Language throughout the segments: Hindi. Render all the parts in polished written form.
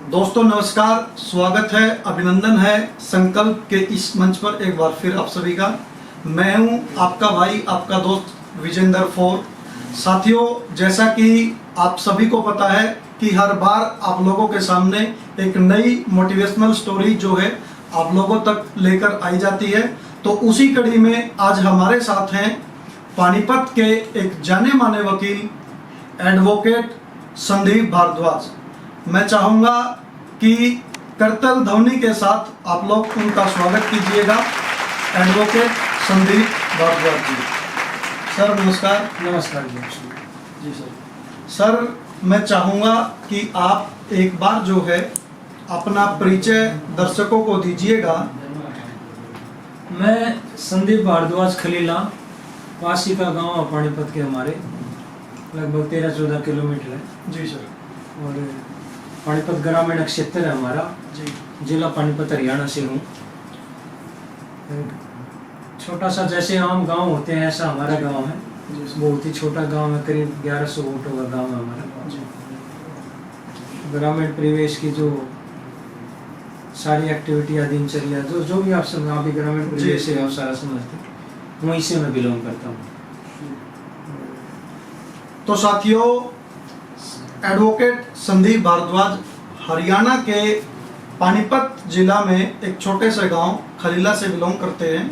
दोस्तों नमस्कार, स्वागत है, अभिनंदन है संकल्प के इस मंच पर एक बार फिर आप सभी का। मैं हूं आपका भाई, आपका दोस्त विजेंद्र फोर। साथियों, जैसा कि आप सभी को पता है कि हर बार आप लोगों के सामने एक नई मोटिवेशनल स्टोरी जो है आप लोगों तक लेकर आई जाती है। तो उसी कड़ी में आज हमारे साथ हैं पानीपत के एक जाने माने वकील एडवोकेट संदीप भारद्वाज। मैं चाहूँगा कि करतल ध्वनि के साथ आप लोग उनका स्वागत कीजिएगा। एडवोकेट संदीप भारद्वाज जी। सर नमस्कार। नमस्कार जी सर। सर मैं चाहूँगा कि आप एक बार जो है अपना परिचय दर्शकों को दीजिएगा। मैं संदीप भारद्वाज खलीला, पासी का गांव पानीपत के हमारे लगभग 13-14 किलोमीटर है। जी सर। और पानीपत ग्रामीण क्षेत्र है हमारा जी। जिला पानीपत हरियाणा से हूँ। छोटा सा जैसे आम गांव होते हैं ऐसा हमारा गांव है। बहुत ही छोटा गांव है, करीब 1100 वोटों का गांव है हमारा। जी। ग्रामीण परिवेश की जो सारी एक्टिविटियाँ, दिनचर्या जो भी आप सब अभी ग्रामीण परिवेश से आप सारा समझते, वहीं से मैं बिलोंग करता हूँ। तो साथियों, एडवोकेट संदीप भारद्वाज हरियाणा के पानीपत जिला में एक छोटे से गांव खलीला से बिलोंग करते हैं,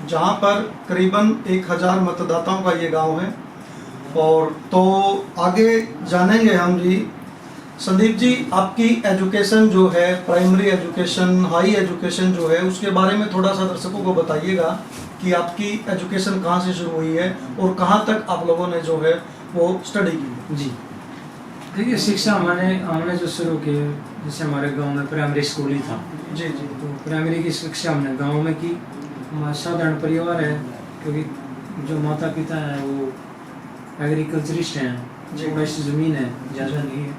जहां पर करीबन 1000 मतदाताओं का ये गांव है। और तो आगे जानेंगे हम जी। संदीप जी, आपकी एजुकेशन जो है, प्राइमरी एजुकेशन, हाई एजुकेशन जो है, उसके बारे में थोड़ा सा दर्शकों को बताइएगा कि आपकी एजुकेशन कहाँ से शुरू हुई है और कहाँ तक आप लोगों ने जो है वो स्टडी की। जी देखिए, शिक्षा हमने जो शुरू की, जैसे हमारे गांव में प्राइमरी स्कूल ही था। जी जी। तो प्राइमरी की शिक्षा हमने गांव में की। हमारा साधारण परिवार है, क्योंकि जो माता पिता हैं वो एग्रीकल्चरिस्ट हैं, थोड़ा सी ज़मीन है, ज़्यादा नहीं है।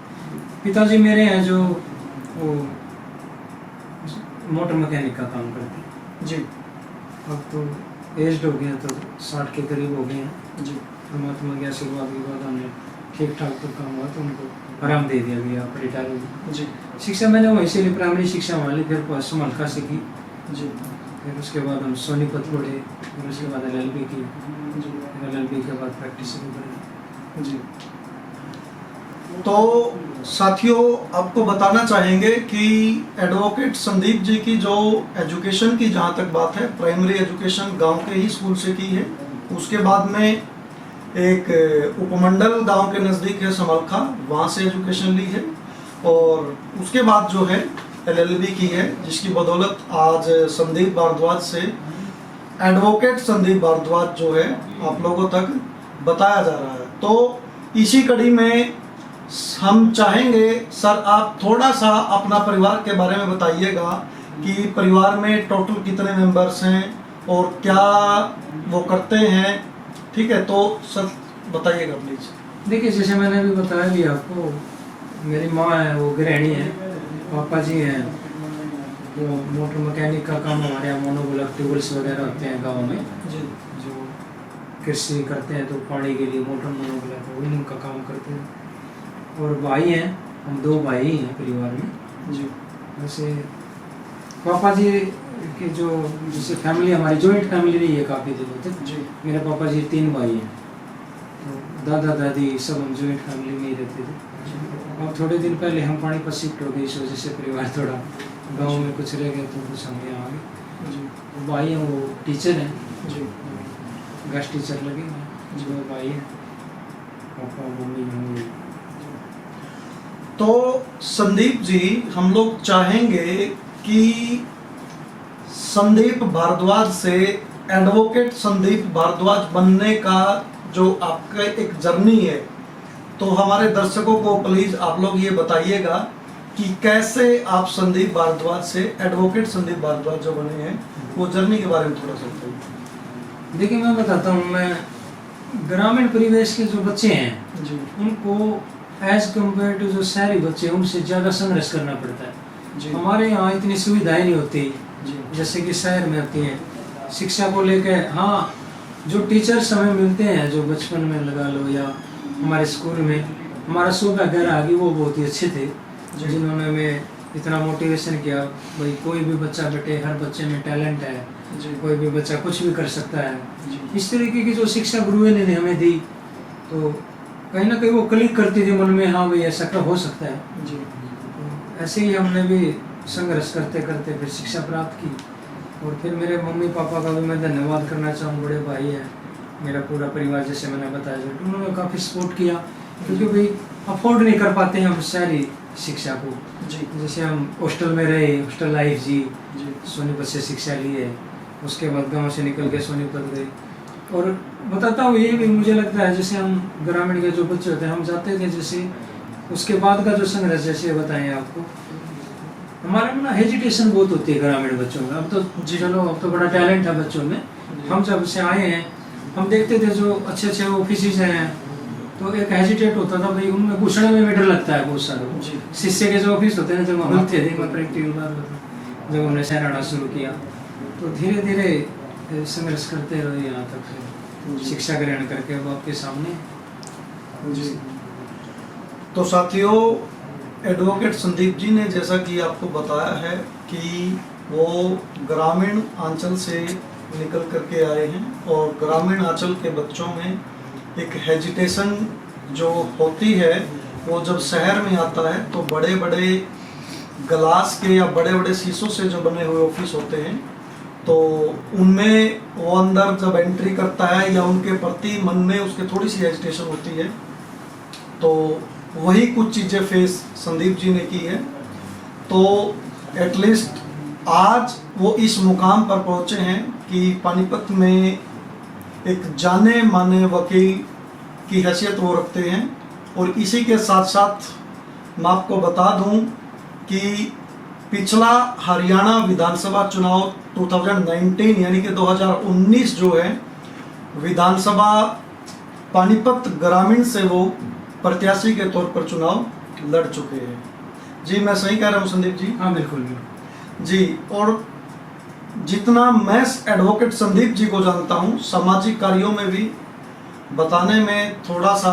पिताजी मेरे हैं जो वो मोटर मैकेनिक का काम करते हैं। जी। अब तो एज्ड हो गए हैं, तो 60 के करीब हो गए हैं। जी। परमात्मा की आशीर्वाद के बाद हमने ठीक ठाक तो काम हुआ, तो उनको आराम दे दिया गया, आप रिटायर हो गए। जी। शिक्षा मैंने वहीं से ली, प्राइमरी शिक्षा वहाँ ली, फिर पश्चिम हल्का से की। जी। फिर उसके बाद हम सोनीपत पढ़े, फिर उसके बाद LLB की। जी। LLB के बाद प्रैक्टिस शुरू करी। जी। तो साथियों, आपको बताना चाहेंगे कि एडवोकेट संदीप जी की जो एजुकेशन की जहाँ तक बात है, प्राइमरी एजुकेशन गांव के ही स्कूल से की है। उसके बाद में एक उपमंडल गांव के नज़दीक है समलखा, वहाँ से एजुकेशन ली है। और उसके बाद जो है LLB की है, जिसकी बदौलत आज संदीप भारद्वाज से एडवोकेट संदीप भारद्वाज जो है आप लोगों तक बताया जा रहा है। तो इसी कड़ी में हम चाहेंगे सर, आप थोड़ा सा अपना परिवार के बारे में बताइएगा कि परिवार में टोटल कितने मेंबर्स हैं और क्या वो करते हैं। ठीक है, तो सर बताइएगा प्लीज। देखिए, जैसे मैंने अभी बताया भी आपको, मेरी माँ है वो गृहिणी है, पापा जी हैं वो मोटर मैकेनिक का काम, हमारे यहाँ मोनोबलक ट्यूबल्स वगैरह होते हैं गाँव में जी। जो कृषि करते हैं, तो पानी के लिए मोटर मोनोबलक वही उनका काम करते हैं। और भाई हैं, हम 2 भाई ही हैं परिवार में। जी। वैसे पापा जी की जो जैसे फैमिली हमारी जॉइंट फैमिली रही है काफ़ी दिनों तक। जी। मेरे पापा जी 3 भाई हैं, तो दादा दादी सब हम जॉइंट फैमिली में ही रहते थे। अब थोड़े दिन पहले हम पानीपत शिफ्ट हो गए, इस वजह से परिवार थोड़ा गांव में कुछ रह गए, तो कुछ हम यहाँ आ गए। जी। तो भाई हैं वो टीचर हैं, जी। गेस्ट टीचर लगे हैं। जो भाई हैं, पापा मम्मी हैं। तो संदीप जी, हम लोग चाहेंगे कि संदीप भारद्वाज से एडवोकेट संदीप भारद्वाज बनने का जो आपका एक जर्नी है, तो हमारे दर्शकों को प्लीज आप लोग ये बताइएगा कि कैसे आप संदीप भारद्वाज से एडवोकेट संदीप भारद्वाज जो बने हैं, वो जर्नी के बारे में थोड़ा सा बताइए। देखिए, मैं बताता हूँ, मैं ग्रामीण परिवेश के जो बच्चे हैं जी। उनको एज कम्पेयर टू जो शहरी बच्चे हैं उनसे ज़्यादा संघर्ष करना पड़ता है। जी। हमारे यहाँ इतनी सुविधाएं नहीं होती जी। जैसे कि शहर में होती हैं। शिक्षा को लेकर हाँ, जो टीचर्स हमें मिलते हैं, जो बचपन में लगा लो या हमारे स्कूल में हमारा शोभा घर आगे, वो बहुत ही अच्छे थे, जिन्होंने हमें इतना मोटिवेशन किया भाई कोई भी बच्चा बेटे, हर बच्चे में टैलेंट है, जी कोई भी बच्चा कुछ भी कर सकता है। जी इस तरीके की जो शिक्षा गुरुओं ने हमें दी, तो कहीं ना कहीं वो क्लिक करती थी मन में, हाँ भाई ऐसा क्या हो सकता है। जी तो ऐसे ही हमने भी संघर्ष करते करते फिर शिक्षा प्राप्त की। और फिर मेरे मम्मी पापा का भी मैं धन्यवाद करना चाहूँ, बड़े भाई है, मेरा पूरा परिवार, जैसे मैंने बताया, जो उन्होंने काफ़ी सपोर्ट किया, क्योंकि भाई अफोर्ड नहीं कर पाते हैं हम शहरी शिक्षा को। जी जैसे हम हॉस्टल में रहे, हॉस्टल लाइफ जी, जी सोनीपत से शिक्षा ली है, उसके बाद गांव से निकल के सोनीपत गए। और बताता हूँ ये भी मुझे लगता है, जैसे हम ग्रामीण के जो बच्चे होते हैं, हम जाते थे, जैसे उसके बाद का जो संघर्ष, जैसे बताएं आपको, हमारे में ना हेजिटेशन बहुत होती है ग्रामीण बच्चों में। अब तो चलो अब तो बड़ा टैलेंट है बच्चों में। हम जब से आए हैं हम देखते थे जो अच्छे अच्छे ऑफिस हैं, तो एक हेजिटेट होता था भाई, उनमें घुसने में भी डर लगता है बहुत सारा। जी शिष्य के जो ऑफिस होते हैं, जब हम थे मैं प्रैक्टिकल बात, जब हमने शहर आना शुरू किया, तो धीरे धीरे संघर्ष करते रहे यहाँ तक शिक्षा ग्रहण करके अब आपके सामने। जी तो साथियों, एडवोकेट संदीप जी ने जैसा कि आपको बताया है कि वो ग्रामीण अंचल से निकल करके आए हैं, और ग्रामीण अंचल के बच्चों में एक हेजिटेशन जो होती है, वो जब शहर में आता है तो बड़े बड़े ग्लास के या बड़े बड़े शीशों से जो बने हुए ऑफिस होते हैं, तो उनमें वो अंदर जब एंट्री करता है या उनके प्रति मन में उसके थोड़ी सी हेजिटेशन होती है। तो वही कुछ चीज़ें फेस संदीप जी ने की है। तो एटलीस्ट आज वो इस मुकाम पर पहुंचे हैं कि पानीपत में एक जाने माने वकील की हैसियत वो रखते हैं। और इसी के साथ साथ मैं आपको बता दूं कि पिछला हरियाणा विधानसभा चुनाव 2019 यानी कि 2019 जो है, विधानसभा पानीपत ग्रामीण से वो प्रत्याशी के तौर पर चुनाव लड़ चुके हैं। जी मैं सही कह रहा हूँ संदीप जी? हाँ बिल्कुल बिल्कुल जी। और जितना मैं एडवोकेट संदीप जी को जानता हूँ, सामाजिक कार्यों में भी बताने में थोड़ा सा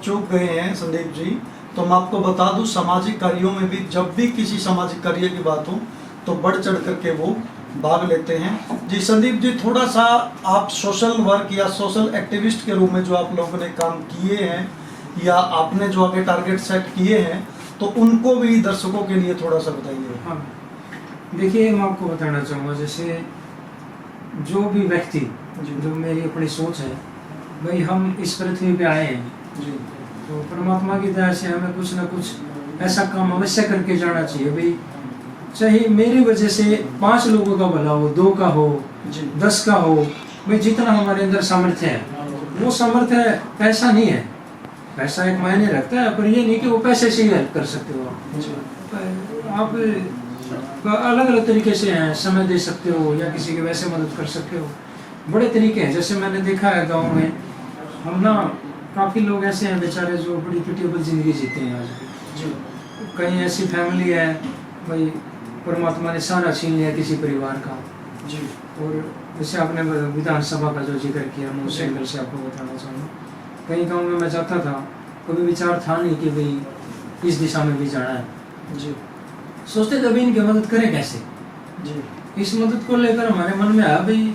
चूक गए हैं संदीप जी। तो मैं आपको बता दूं, सामाजिक कार्यों में भी जब भी किसी सामाजिक कार्य की बात हो तो बढ़ चढ़ करके वो भाग लेते हैं। जी संदीप जी, थोड़ा सा आप सोशल वर्क या सोशल एक्टिविस्ट के रूप में जो आप लोगों ने काम किए हैं या आपने जो आगे टारगेट सेट किए हैं, तो उनको भी दर्शकों के लिए थोड़ा सा बताइए। हाँ देखिए, मैं आपको बताना चाहूँगा, जैसे जो भी व्यक्ति, जो मेरी अपनी सोच है, भाई हम इस पृथ्वी पे आए हैं जी, तो परमात्मा की दया से हमें कुछ ना कुछ ऐसा काम अवश्य करके जाना चाहिए। भाई चाहे मेरी वजह से 5 लोगों का भला हो, 2 का हो, जी 10 का हो, भाई जितना हमारे अंदर सामर्थ्य है, वो सामर्थ्य पैसा नहीं है। पैसा एक मायने रखता है, पर ये नहीं कि वो पैसे से ही हेल्प कर सकते हो आप अलग अलग तरीके से हैं, समय दे सकते हो या किसी की वैसे मदद कर सकते हो। बड़े तरीके हैं। जैसे मैंने देखा है गांव में, हम ना काफ़ी लोग ऐसे हैं बेचारे जो बड़ी पिटिएबल ज़िंदगी जीते हैं आज भी। जी कहीं ऐसी फैमिली है, भाई परमात्मा ने सारा छीन लिया किसी परिवार का। जी और जैसे आपने विधानसभा का जो जिक्र किया, मैं उस एंगल से आपको बताना चाहूँगा। कई गाँव में मैं जाता था, कभी विचार था नहीं कि भाई इस दिशा में भी जाना है। जी सोचते कभी इनकी मदद करें कैसे। जी इस मदद को लेकर हमारे मन में आया भाई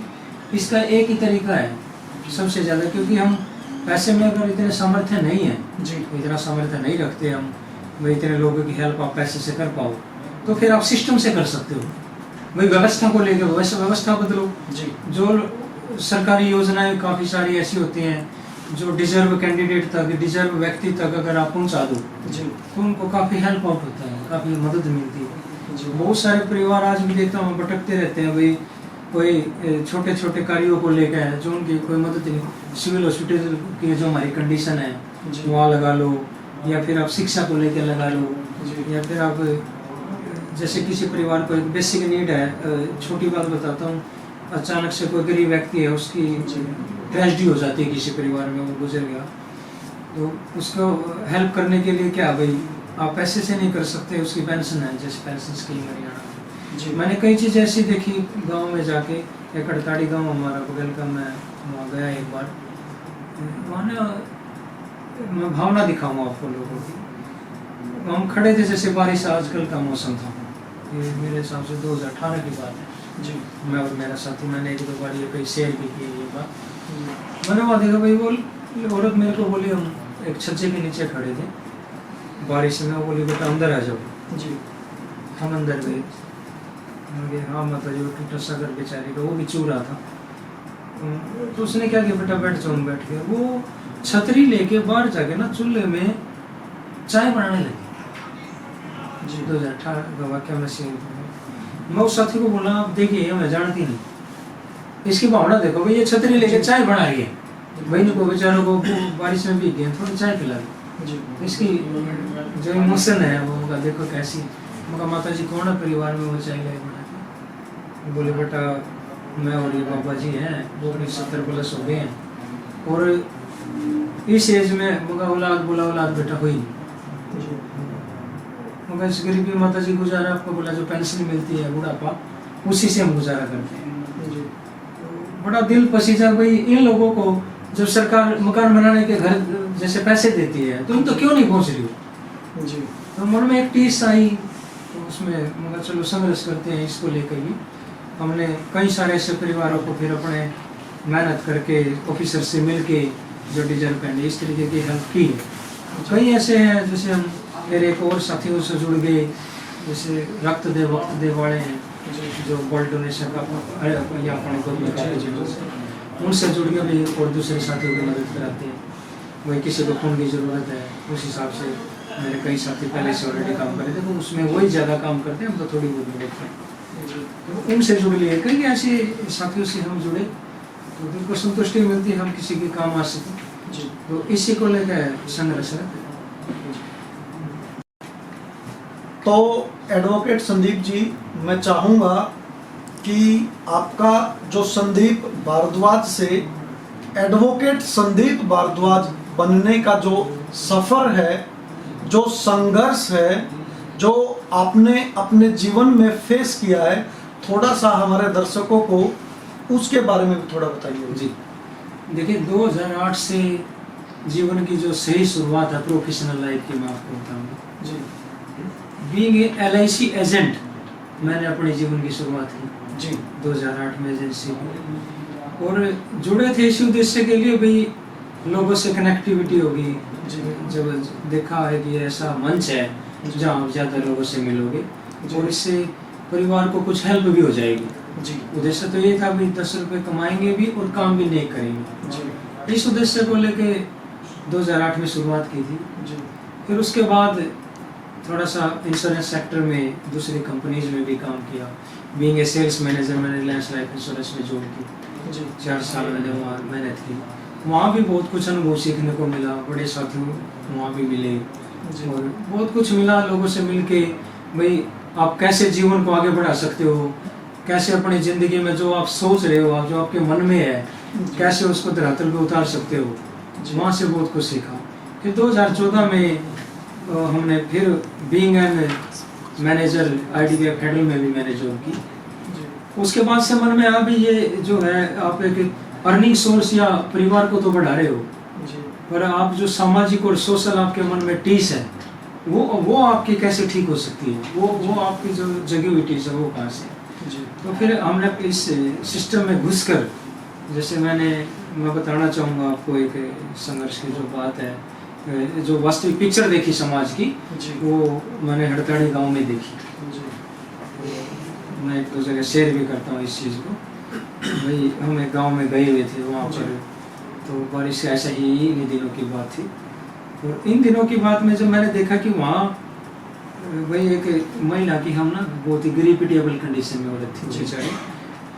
इसका एक ही तरीका है सबसे ज़्यादा, क्योंकि हम पैसे में अगर इतने सामर्थ्य नहीं है, जी इतना सामर्थ्य नहीं रखते हम, भाई इतने लोगों की हेल्प आप पैसे से कर पाओ, तो फिर आप सिस्टम से कर सकते हो। भाई व्यवस्था को लेकर व्यवस्था बदलो। जी जो सरकारी योजनाएं काफ़ी सारी ऐसी होती हैं जो डिजर्व कैंडिडेट तक, डिजर्व व्यक्ति तक अगर आप पहुंचा दो, जी तो उनको काफ़ी हेल्प आउट होता है, काफ़ी मदद मिलती है। जी बहुत सारे परिवार आज भी देखता हूँ भटकते रहते हैं, भाई कोई छोटे छोटे कार्यों को लेकर जो उनकी कोई मदद नहीं। सिविल हॉस्पिटल की जो हमारी कंडीशन है जी वहाँ लगा लो, या फिर आप शिक्षा को लेकर लगा लो, जी या फिर आप जैसे किसी परिवार को एक बेसिक नीड है। छोटी बात बताता हूँ, अचानक से कोई गरीब व्यक्ति है, उसकी ट्रेजेडी हो जाती है किसी परिवार में, वो गुजर गया, तो उसको हेल्प करने के लिए क्या भाई आप पैसे से नहीं कर सकते, उसकी पेंशन है, जैसे पेंशन स्कीम हरियाणा। जी मैंने कई चीज़ें ऐसी देखी गांव में जाके। एक अड़ताड़ी गांव हमारा बगल का, मैं वहाँ गया एक बार। वहाँ ना मैं भावना दिखाऊंगा आपको लोगों की। हम खड़े थे जैसे बारिश आजकल का मौसम था, ये मेरे हिसाब से 2018 की बात है जी। मैं और मेरा साथी, मैंने एक दो बार ये कहीं शेयर भी की ये बात। मैंने वहाँ देखा भाई, वो औरत मेरे को बोली, हम एक छज्जे के नीचे खड़े थे बारिश में, वो बोली बेटा अंदर आ जाओ जी। हम अंदर गए। हाँ माता जी, वो टूटा सा घर बेचारे का, वो भी चू रहा था। तो उसने क्या किया, बेटा बैठ जाओ। बैठ गया, वो छतरी लेके बाहर जाके ना चूल्हे में चाय बनाने लगी जी। 2018 का वाक्य में से मैं उस साथी को बोला, आप देखिए मैं जानती नहीं, इसकी भावना देखो भाई, ये छतरी लेके चाय बना रही है, बहन को बेचारों को बारिश में भी गए, थोड़ी चाय पिला दी। इसकी जो इमोशन है वो देखो कैसी। मैं माता जी कौन है परिवार में वो चाय लेके बना के? बोले बेटा मैं और ये बाबा जी हैं, वो भी 70 प्लस हो गए हैं, और इस एज में मगा औलाद बोला, औलाद बेटा हुई नहीं। मगर इस गरीबी माता जी गुजारा, आपको बोला जो पेंशन मिलती है बुढ़ापा, उसी से हम गुजारा करते हैं। बड़ा दिल पसीजा भाई, इन लोगों को जब सरकार मकान बनाने के घर जैसे पैसे देती है, तुम तो क्यों नहीं पहुंच रही हो जी। तो मन में एक टीस आई, तो उसमें मगर चलो संघर्ष करते हैं इसको लेकर भी। हमने कई सारे ऐसे परिवारों को फिर अपने मेहनत करके ऑफिसर से मिलके जो डिजर्व करने इस तरीके की हेल्प की है। कई ऐसे हैं जैसे हम मेरे एक और साथियों से जुड़ गए, जैसे रक्त दे वक्त दे वाले हैं जो ब्लड डोनेशन का या अपने गवर्नमेंट उनसे जुड़ के भी और दूसरे साथियों की मदद कराते हैं। वही किसी को खून की ज़रूरत है, उस हिसाब से मेरे कई साथी पहले से ऑलरेडी काम कर रहे थे, तो उसमें वही ज़्यादा काम करते हैं, हम तो थोड़ी बहुत मदद करें। तो उनसे जुड़ लिए, कई ऐसे साथियों से हम जुड़े तो दिल को संतुष्टि मिलती है, हम किसी के काम आ सकें जी। तो इसी को लेकर संघर्ष है। तो एडवोकेट संदीप जी, मैं चाहूँगा कि आपका जो संदीप भारद्वाज से एडवोकेट संदीप भारद्वाज बनने का जो सफ़र है, जो संघर्ष है, जो आपने अपने जीवन में फेस किया है, थोड़ा सा हमारे दर्शकों को उसके बारे में भी थोड़ा बताइए जी। देखिए 2008 से जीवन की जो सही शुरुआत है प्रोफेशनल लाइफ की, मैं आपको बताऊँगा जी। बीइंग ए LIC एजेंट मैंने अपने जीवन की शुरुआत की जी 2008 में एजेंसी की, और जुड़े थे इस उद्देश्य के लिए भाई लोगों से कनेक्टिविटी होगी। जब देखा है कि ऐसा मंच है जहाँ आप ज़्यादा लोगों से मिलोगे और इससे परिवार को कुछ हेल्प भी हो जाएगी जी। उद्देश्य तो ये था भाई 10 रुपये कमाएंगे भी और काम भी नहीं करेंगे जी। इस उद्देश्य को लेके 2008 में शुरुआत की थी जी। फिर उसके बाद थोड़ा सा इंश्योरेंस सेक्टर में दूसरी कंपनीज में भी काम किया। बीइंग ए सेल्स मैनेजर मैंने रिलायंस लाइफ इंश्योरेंस में जॉब की जी। 4 साल मैंने वहाँ मेहनत की, वहाँ भी बहुत कुछ अनुभव सीखने को मिला, बड़े साथियों वहाँ भी मिले और बहुत कुछ मिला लोगों से मिलके। भाई आप कैसे जीवन को आगे बढ़ा सकते हो, कैसे अपनी ज़िंदगी में जो आप सोच रहे हो, जो आपके मन में है, कैसे उसको धरातल पे उतार सकते हो, वहाँ से बहुत कुछ सीखा। फिर 2014 में हमने फिर being an manager IDBI federal में भी मैंने जॉब की। उसके बाद से मन में अभी ये जो है आप एक अर्निंग सोर्स या परिवार को तो बढ़ा रहे हो जी। पर आप जो सामाजिक और सोशल आपके मन में टीस है वो आपकी कैसे ठीक हो सकती है, वो आपकी जो जगी हुई टीस है वो कहाँ से जी। तो फिर हमने इस सिस्टम में घुसकर, जैसे मैं बताना चाहूँगा आपको एक संघर्ष की जो बात है, जो वास्तविक पिक्चर देखी समाज की जी। वो मैंने हड़ताड़ी गांव में देखी जी। मैं एक दो जगह शेयर भी करता हूँ इस चीज़ को। भाई हम एक गांव में गए हुए थे वहाँ पर, तो बारिश ऐसा ही इन दिनों की बात थी। और इन दिनों की बात में जब मैंने देखा कि वहाँ वही एक महिला की हम ना बहुत ही गरीबीटेबल कंडीशन में औरत थी बेचारी,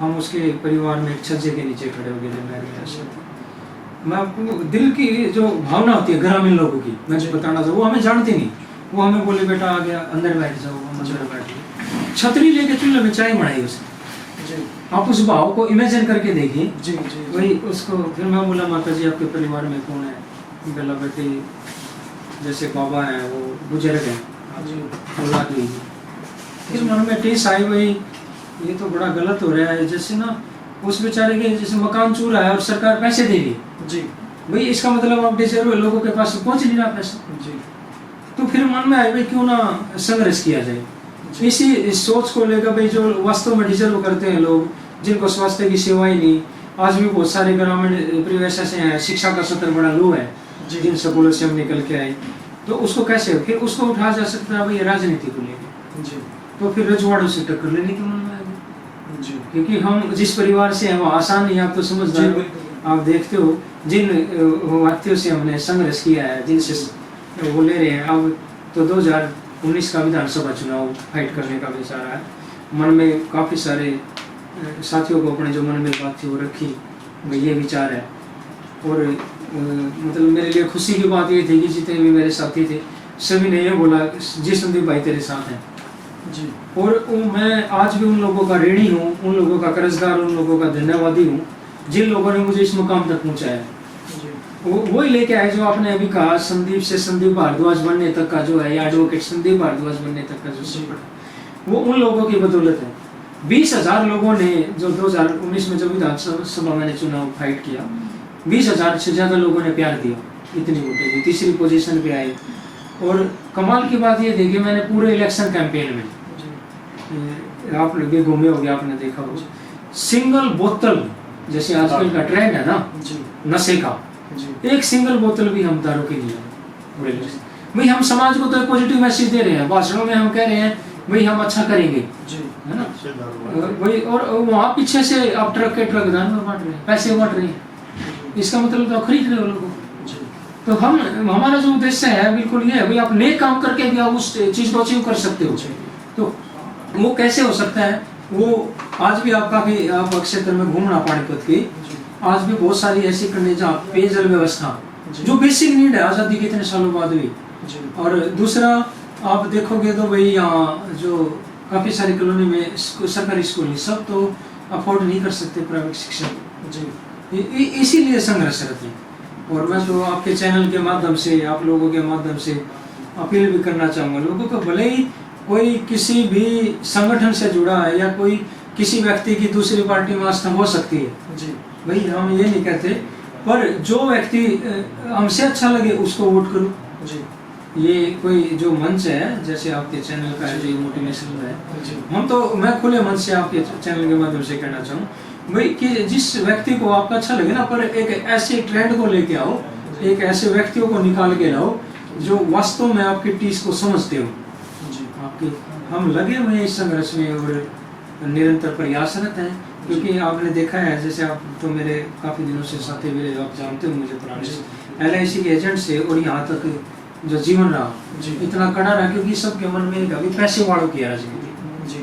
हम उसके परिवार में एक छज्जे के नीचे खड़े हो गए थे। मैं आपको दिल की जो भावना होती है ग्रामीण लोगों की, मैं जो बताना चाहूँ, वो हमें जानती नहीं। वो हमें बोले बेटा आ गया अंदर बैठ जाओ, हम अंदर बैठ गए, छतरी लेके चूल्हे में चाय बनाई उसने। आप उस भाव को इमेजिन करके देखिए जी। वही उसको फिर मैं बोला माता जी आपके परिवार में कौन है? बोला बेटी जैसे बाबा है वो बुजुर्ग है, औलाद हुई। फिर मन में टेस आई, वही ये तो बड़ा गलत हो रहा है, जैसे ना उस बेचारे के जैसे मकान चूर रहा है और सरकार पैसे देगी जी। भाई इसका मतलब आप डिजर्व लोगों के पास पहुंच नहीं रहा पैसा जी। तो फिर फिर मन में आया भाई क्यों ना संघर्ष किया जाए। इसी सोच को लेकर भाई जो वास्तव में डिजर्व करते हैं लोग, जिनको स्वास्थ्य की सेवाएं नहीं, आज भी बहुत सारे ग्रामीण परिवेश ऐसे हैं, शिक्षा का स्तर बड़ा लो है जिन स्कूलों से हम निकल के आए, तो उसको कैसे फिर उसको उठाया जा सकता है भाई राजनीति को लेकर। तो फिर रजवाड़ों से टक्कर लेने के मन में आ गया, क्योंकि हम जिस परिवार से हैं वो आसान नहीं, आप तो समझदार हो, आप देखते हो जिन व्यक्तियों से हमने संघर्ष किया है, जिनसे वो ले रहे हैं। अब तो 2019 का विधानसभा चुनाव फाइट करने का विचार है, मन में काफ़ी सारे साथियों को अपने जो मन में बात थी वो रखी, भाई ये विचार है। और मतलब मेरे लिए खुशी की बात ये थी कि जितने भी मेरे साथी थे सभी ने ये बोला जी संदीप भाई तेरे साथ हैं जी। और मैं आज भी उन लोगों का ऋणी हूँ, उन लोगों का कर्जदार, उन लोगों का धन्यवादी हूँ जिन लोगों ने मुझे इस मुकाम तक पहुँचाया। वही लेके आए जो आपने अभी कहा, संदीप से संदीप भारद्वाज बनने तक का जो है, या एडवोकेट संदीप भारद्वाज बनने तक का जो सफर, वो उन लोगों की बदौलत है। 20,000 लोगों ने जो 2019 में जब विधानसभा मैंने चुनाव फाइट किया, 20,000 से ज़्यादा लोगों ने प्यार दिया, इतनी वोटें दी, तीसरी पोजीशन पे आए। और कमाल की बात ये थी कि मैंने पूरे इलेक्शन कैंपेन में, आप लोग भी घूमे होंगे, आपने देखा होगा, सिंगल बोतल जैसे आजकल का ट्रेंड है ना नशे का, एक सिंगल बोतल भी हम दारू की नहीं है। भाई हम समाज को तो पॉजिटिव मैसेज दे रहे हैं, भाषणों में हम कह रहे हैं भाई हम अच्छा करेंगे, है ना, वही। और वहाँ पीछे से आप ट्रक के ट्रक दान में बांट रहे हैं, पैसे बांट रहे हैं, इसका मतलब तो खरीद रहे हो लोगों को। तो हमारा जो उद्देश्य है बिल्कुल ये है भाई, आप नेक काम करके भी आप उस चीज को अचीव कर सकते हो। तो वो कैसे हो सकता है, वो आज भी आप काफी आप क्षेत्र में घूमना पानीपत की, आज भी बहुत सारी ऐसी करने जहाँ पेयजल व्यवस्था जो बेसिक नीड है, आज़ादी के इतने सालों बाद हुई। और दूसरा आप देखोगे तो भाई यहाँ जो काफ़ी सारी कॉलोनी में सरकारी स्कूल नहीं, सब तो अफोर्ड नहीं कर सकते प्राइवेट शिक्षा जी, इसीलिए संघर्षरत है। और मैं तो आपके चैनल के माध्यम से, आप लोगों के माध्यम से अपील भी करना चाहूँगा लोगों को, भले ही कोई किसी भी संगठन से जुड़ा है या कोई किसी व्यक्ति की दूसरी पार्टी में आस्था हो सकती है जी, भाई हम ये नहीं कहते, पर जो व्यक्ति हमसे अच्छा लगे उसको वोट करो जी। ये कोई जो मंच है जैसे आपके चैनल का है जो मोटिवेशनल है, हम तो मैं खुले मन से आपके चैनल के माध्यम से कहना चाहूँ भाई कि जिस व्यक्ति को आपका अच्छा लगे ना, पर एक ऐसे ट्रेंड को लेके आओ, एक ऐसे व्यक्तियों को निकाल के लाओ जो वास्तव में आपकी टीस को समझते हो जी। आपके हम लगे हुए इस संघर्ष में और निरंतर प्रयासरत हैं, क्योंकि आपने देखा है जैसे आप तो मेरे काफ़ी दिनों से साथी भी आप जानते हो मुझे पुराने LIC के एजेंट से, और यहाँ तक जो जीवन रहा इतना कड़ा रहा क्योंकि सबके मन में अभी पैसे वालों की राजनीति जी,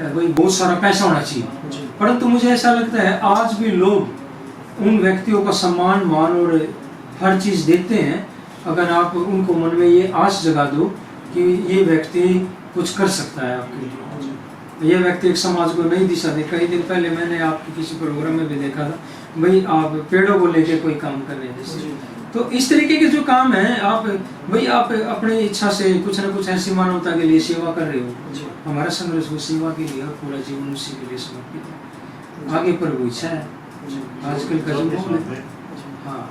भाई बहुत सारा पैसा होना चाहिए। परंतु मुझे ऐसा लगता है आज भी लोग उन व्यक्तियों का सम्मान मान और हर चीज़ देते हैं अगर आप उनको मन में ये आस जगा दो कि ये व्यक्ति कुछ कर सकता है आपके लिए, ये व्यक्ति एक समाज को नई दिशा दे। कई दिन पहले मैंने आपके किसी प्रोग्राम में भी देखा था भाई आप पेड़ों को लेके कोई काम कर रहे हैं, तो इस तरीके के जो काम है आप भाई आप अपनी इच्छा से कुछ न कुछ ऐसी मानवता के लिए सेवा कर रहे हो। हमारा संघर्ष वो सेवा के लिए और पूरा जीवन उसी के लिए समर्पित है, आगे पर वो इच्छा है आजकल का जो माहौल है। हाँ,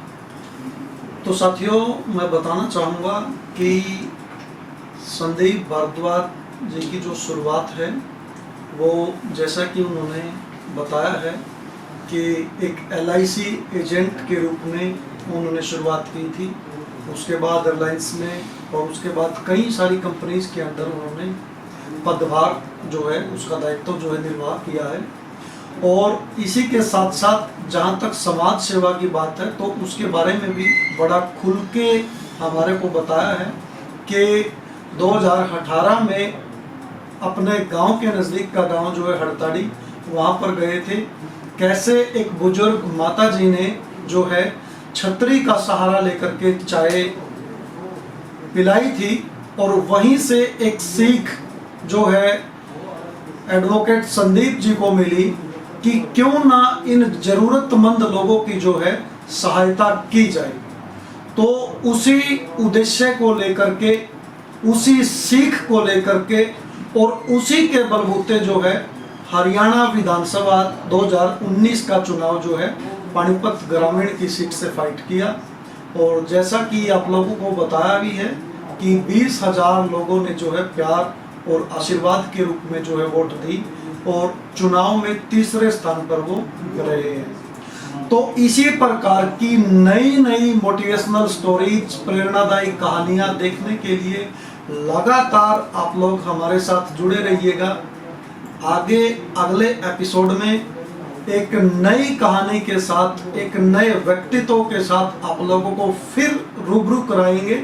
तो साथियों मैं बताना चाहूँगा कि संदीप भारद्वाज जी की जो शुरुआत है वो जैसा कि उन्होंने बताया है कि एक LIC एजेंट के रूप में उन्होंने शुरुआत की थी, उसके बाद रिलायंस में और उसके बाद कई सारी कंपनीज के अंदर उन्होंने पदभार जो है उसका दायित्व जो है निर्वाह किया है। और इसी के साथ साथ जहाँ तक समाज सेवा की बात है तो उसके बारे में भी बड़ा खुल के हमारे को बताया है कि 2018 में अपने गांव के नज़दीक का गांव जो है हड़ताड़ी, वहाँ पर गए थे, कैसे एक बुजुर्ग माता जी ने जो है छतरी का सहारा लेकर के चाय पिलाई थी, और वहीं से एक सीख जो है एडवोकेट संदीप जी को मिली कि क्यों ना इन जरूरतमंद लोगों की जो है सहायता की जाए। तो उसी उद्देश्य को लेकर के, उसी सीख को लेकर के और उसी के बलबूते जो है हरियाणा विधानसभा 2019 का चुनाव जो है पानीपत ग्रामीण की सीट से फाइट किया। और जैसा कि आप लोगों को बताया भी है कि 20,000 लोगों ने जो है प्यार और आशीर्वाद के रूप में जो है वोट दी और चुनाव में तीसरे स्थान पर वो रहे हैं। तो इसी प्रकार की नई नई मोटिवेशनल स्टोरीज, प्रेरणादायी कहानियां देखने के लिए लगातार आप लोग हमारे साथ जुड़े रहिएगा। आगे अगले एपिसोड में एक नई कहानी के साथ, एक नए व्यक्तित्व के साथ आप लोगों को फिर रूबरू कराएंगे,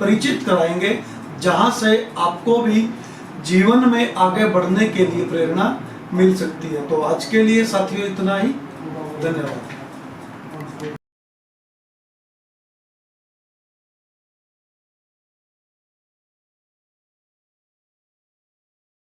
परिचित कराएंगे, जहां से आपको भी जीवन में आगे बढ़ने के लिए प्रेरणा मिल सकती है। तो आज के लिए साथियों इतना ही, धन्यवाद।